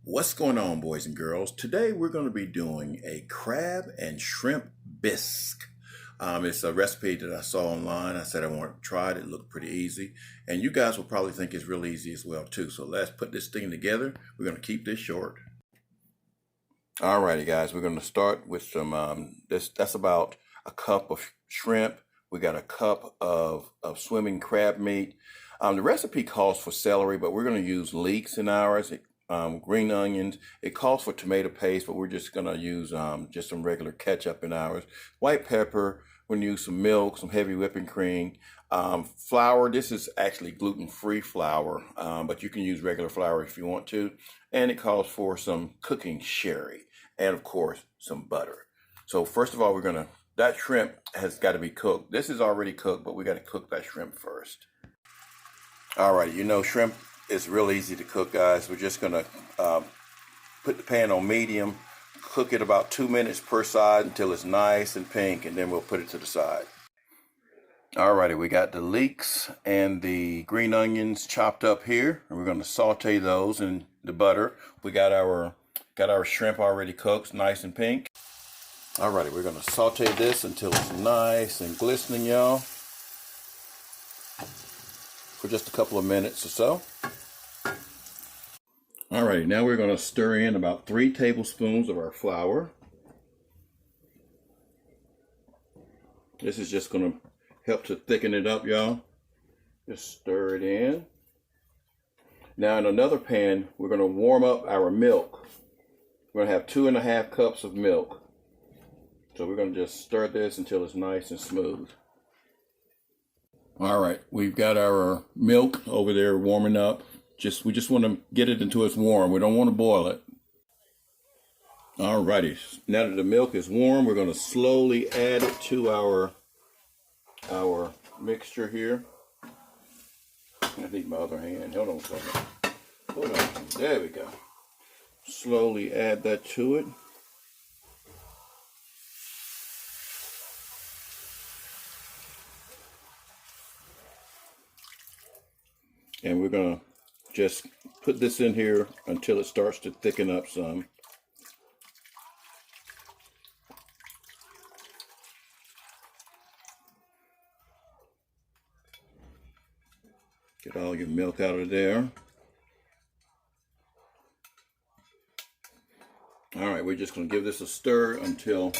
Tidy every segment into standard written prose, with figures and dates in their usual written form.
What's going on, boys and girls? Today we're going to be doing a crab and shrimp bisque. It's a recipe that I saw online. I said I want to try it. It looked pretty easy. And you guys will probably think it's real easy as well too. So let's put this thing together. We're going to keep this short. Alrighty guys, we're going to start with some, that's about a cup of shrimp. We got a cup of swimming crab meat. The recipe calls for celery, but we're going to use leeks in ours. Green onions. It calls for tomato paste, but we're just going to use just some regular ketchup in ours. White pepper. We're going to use some milk, some heavy whipping cream. Flour. This is actually gluten-free flour, but you can use regular flour if you want to. And it calls for some cooking sherry and, of course, some butter. So first of all, that shrimp has got to be cooked. This is already cooked, but we got to cook that shrimp first. All right, shrimp is real easy to cook, guys. We're just gonna put the pan on medium, cook it about 2 minutes per side until it's nice and pink, and then we'll put it to the side. Alrighty, we got the leeks and the green onions chopped up here, and we're gonna saute those in the butter. We got our shrimp already cooked, nice and pink. Alrighty, we're gonna saute this until it's nice and glistening, y'all, for just a couple of minutes or so. Alright, now we're going to stir in about 3 tablespoons of our flour. This is just going to help to thicken it up, y'all. Just stir it in. Now in another pan, we're going to warm up our milk. We're going to have 2.5 cups of milk. So we're going to just stir this until it's nice and smooth. Alright, we've got our milk over there warming up. We just want to get it until it's warm. We don't want to boil it. Alrighty, now that the milk is warm, we're going to slowly add it to our mixture here. I need my other hand. Hold on a second. Hold on. There we go. Slowly add that to it. And we're going to just put this in here until it starts to thicken up some. Get all your milk out of there. All right, we're just going to give this a stir until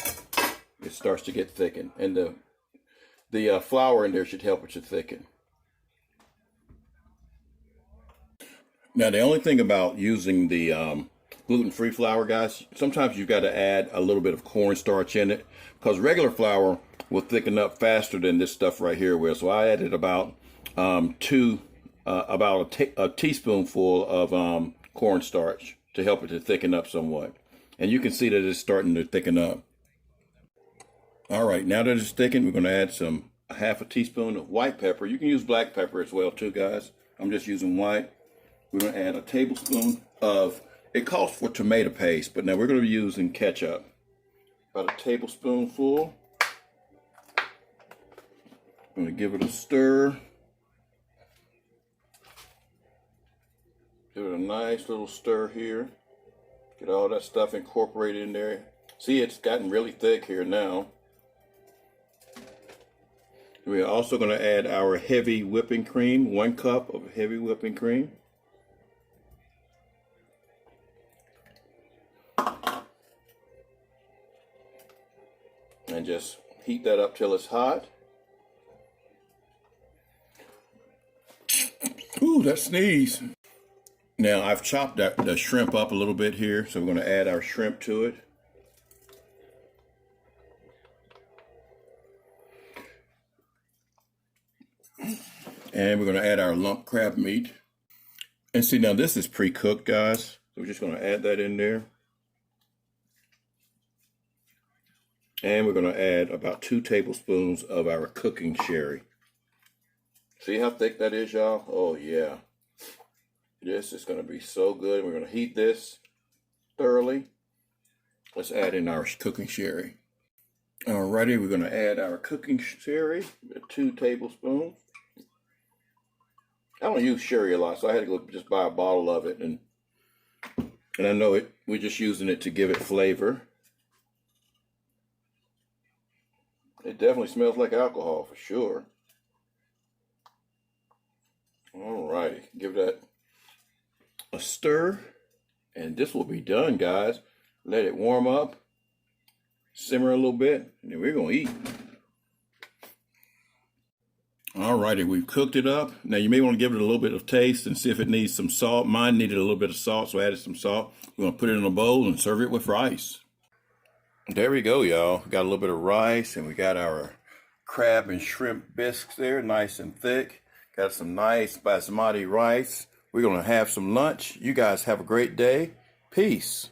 it starts to get thickened. And the flour in there should help it to thicken. Now, the only thing about using the gluten-free flour, guys, sometimes you've got to add a little bit of cornstarch in it, because regular flour will thicken up faster than this stuff right here will. So I added about a teaspoonful of cornstarch to help it to thicken up somewhat. And you can see that it's starting to thicken up. All right, now that it's thickened, we're going to add half a teaspoon of white pepper. You can use black pepper as well too, guys. I'm just using white. We're going to add a tablespoon of, it calls for tomato paste, but now we're going to be using ketchup. About a tablespoonful. I'm going to give it a stir. Give it a nice little stir here. Get all that stuff incorporated in there. See, it's gotten really thick here now. We're also going to add our heavy whipping cream, 1 cup of heavy whipping cream. And just heat that up till it's hot. Ooh, that sneeze. Now I've chopped the shrimp up a little bit here, so we're going to add our shrimp to it. And we're going to add our lump crab meat. And see, now this is pre-cooked, guys. So we're just going to add that in there. And we're going to add about 2 tablespoons of our cooking sherry. See how thick that is, y'all? Oh, yeah. This is going to be so good. We're going to heat this thoroughly. Let's add in our cooking sherry. Alrighty, we're going to add our cooking sherry, 2 tablespoons. I don't use sherry a lot, so I had to go just buy a bottle of it and And I know we're just using it to give it flavor. It definitely smells like alcohol for sure. All righty, give that a stir, and this will be done, guys. Let it warm up, simmer a little bit, and then we're gonna eat. All righty, we've cooked it up. Now you may want to give it a little bit of taste and see if it needs some salt. Mine needed a little bit of salt, so I added some salt. We're gonna put it in a bowl and serve it with rice. There we go, y'all. Got a little bit of rice, and we got our crab and shrimp bisques there, nice and thick. Got some nice basmati rice. We're gonna have some lunch. You guys have a great day. Peace.